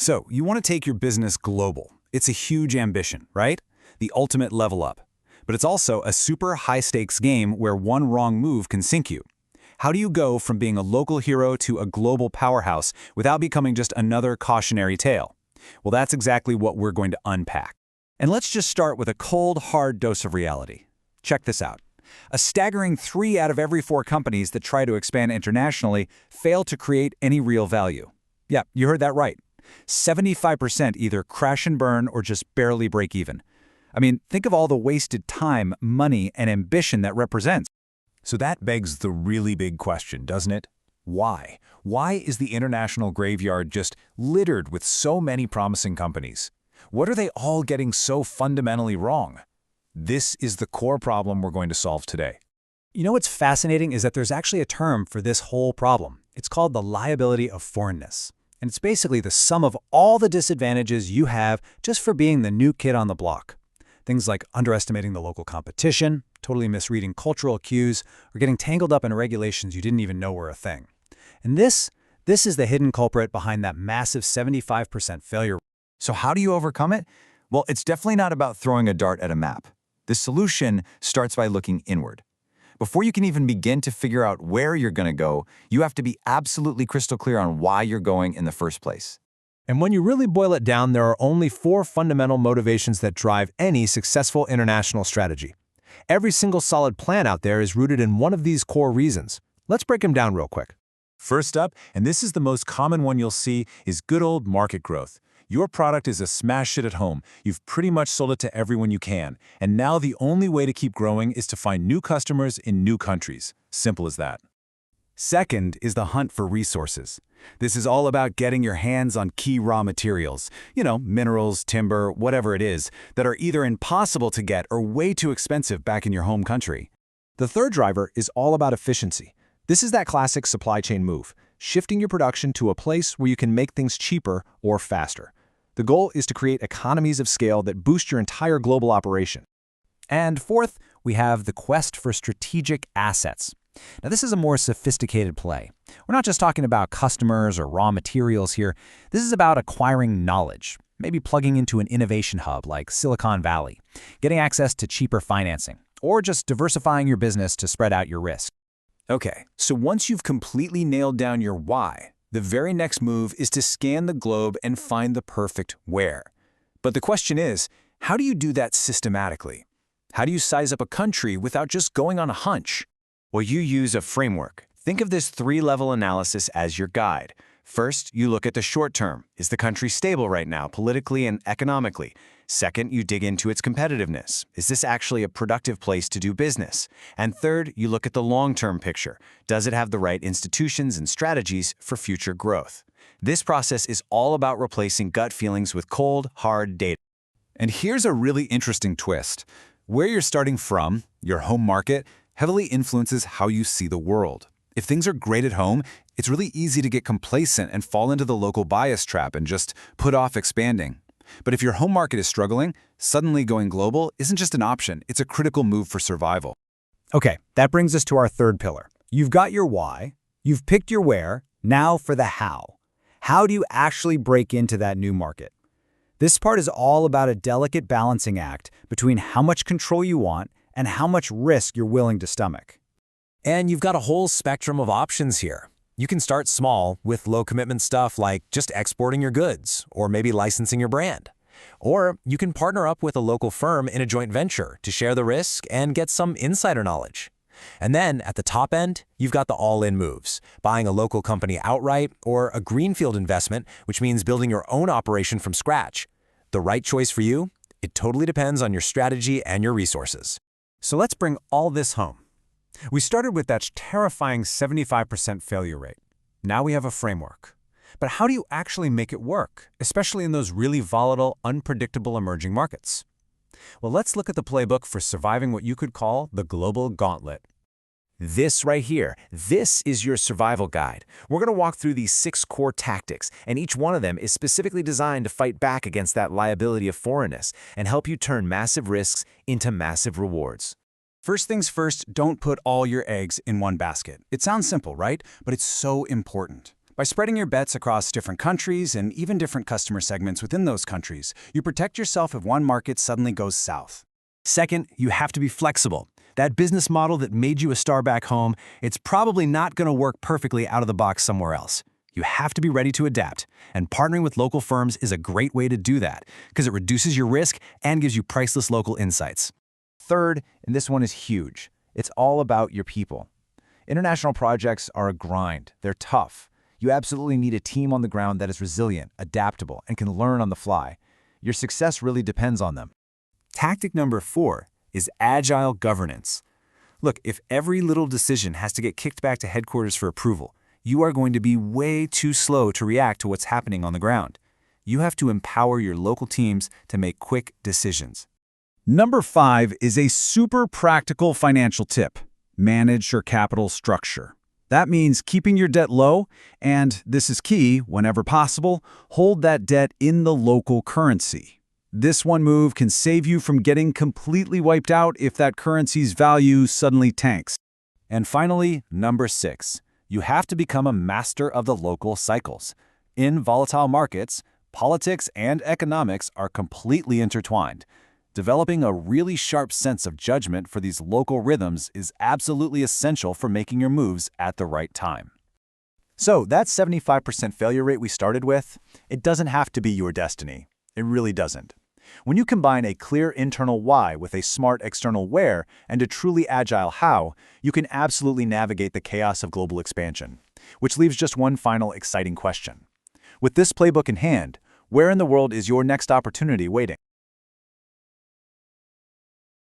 So, you want to take your business global. It's a huge ambition, right? The ultimate level up. But it's also a super high-stakes game where one wrong move can sink you. How do you go from being a local hero to a global powerhouse without becoming just another cautionary tale? Well, that's exactly what we're going to unpack. And let's just start with a cold, hard dose of reality. Check this out. A staggering 3 out of every 4 companies that try to expand internationally fail to create any real value. Yeah, you heard that right. 75% either crash and burn or just barely break even. I mean, think of all the wasted time, money, and ambition that represents. So that begs the really big question, doesn't it? Why? Why is the international graveyard just littered with so many promising companies? What are they all getting so fundamentally wrong? This is the core problem we're going to solve today. You know what's fascinating is that there's actually a term for this whole problem. It's called the liability of foreignness. And it's basically the sum of all the disadvantages you have just for being the new kid on the block. Things like underestimating the local competition, totally misreading cultural cues, or getting tangled up in regulations you didn't even know were a thing. And this is the hidden culprit behind that massive 75% failure. So how do you overcome it? Well, it's definitely not about throwing a dart at a map. The solution starts by looking inward. Before you can even begin to figure out where you're going to go, you have to be absolutely crystal clear on why you're going in the first place. And when you really boil it down, there are only 4 fundamental motivations that drive any successful international strategy. Every single solid plan out there is rooted in one of these core reasons. Let's break them down real quick. First up, and this is the most common one you'll see, is good old market growth. Your product is a smash hit at home. You've pretty much sold it to everyone you can. And now the only way to keep growing is to find new customers in new countries. Simple as that. Second is the hunt for resources. This is all about getting your hands on key raw materials, minerals, timber, whatever it is, that are either impossible to get or way too expensive back in your home country. The third driver is all about efficiency. This is that classic supply chain move, shifting your production to a place where you can make things cheaper or faster. The goal is to create economies of scale that boost your entire global operation. And fourth, we have the quest for strategic assets. Now, this is a more sophisticated play. We're not just talking about customers or raw materials here. This is about acquiring knowledge, maybe plugging into an innovation hub like Silicon Valley, getting access to cheaper financing, or just diversifying your business to spread out your risk. Okay, so once you've completely nailed down your why, the very next move is to scan the globe and find the perfect where. But the question is, how do you do that systematically? How do you size up a country without just going on a hunch? Well, you use a framework. Think of this 3-level analysis as your guide. First, you look at the short term. Is the country stable right now, politically and economically? Second, you dig into its competitiveness. Is this actually a productive place to do business? And third, you look at the long-term picture. Does it have the right institutions and strategies for future growth? This process is all about replacing gut feelings with cold, hard data. And here's a really interesting twist. Where you're starting from, your home market, heavily influences how you see the world. If things are great at home, it's really easy to get complacent and fall into the local bias trap and just put off expanding. But if your home market is struggling, suddenly going global isn't just an option, it's a critical move for survival. Okay, that brings us to our third pillar. You've got your why, you've picked your where, now for the how. How do you actually break into that new market? This part is all about a delicate balancing act between how much control you want and how much risk you're willing to stomach. And you've got a whole spectrum of options here. You can start small with low-commitment stuff like just exporting your goods or maybe licensing your brand. Or you can partner up with a local firm in a joint venture to share the risk and get some insider knowledge. And then at the top end, you've got the all-in moves, buying a local company outright or a greenfield investment, which means building your own operation from scratch. The right choice for you? It totally depends on your strategy and your resources. So let's bring all this home. We started with that terrifying 75% failure rate. Now we have a framework. But how do you actually make it work, especially in those really volatile, unpredictable emerging markets? Well, let's look at the playbook for surviving what you could call the global gauntlet. This right here, this is your survival guide. We're going to walk through these 6 core tactics, and each one of them is specifically designed to fight back against that liability of foreignness and help you turn massive risks into massive rewards. First things first, don't put all your eggs in one basket. It sounds simple, right? But it's so important. By spreading your bets across different countries and even different customer segments within those countries, you protect yourself if one market suddenly goes south. Second, you have to be flexible. That business model that made you a star back home, it's probably not going to work perfectly out of the box somewhere else. You have to be ready to adapt, and partnering with local firms is a great way to do that because it reduces your risk and gives you priceless local insights. Third, and this one is huge, it's all about your people. International projects are a grind. They're tough. You absolutely need a team on the ground that is resilient, adaptable, and can learn on the fly. Your success really depends on them. Tactic number 4 is agile governance. Look, if every little decision has to get kicked back to headquarters for approval, you are going to be way too slow to react to what's happening on the ground. You have to empower your local teams to make quick decisions. Number 5 is a super practical financial tip. Manage your capital structure. That means keeping your debt low, and this is key, whenever possible, hold that debt in the local currency. This one move can save you from getting completely wiped out if that currency's value suddenly tanks. And finally, number 6. You have to become a master of the local cycles. In volatile markets, politics and economics are completely intertwined. Developing a really sharp sense of judgment for these local rhythms is absolutely essential for making your moves at the right time. So that 75% failure rate we started with, it doesn't have to be your destiny. It really doesn't. When you combine a clear internal why with a smart external where and a truly agile how, you can absolutely navigate the chaos of global expansion. Which leaves just one final exciting question. With this playbook in hand, where in the world is your next opportunity waiting?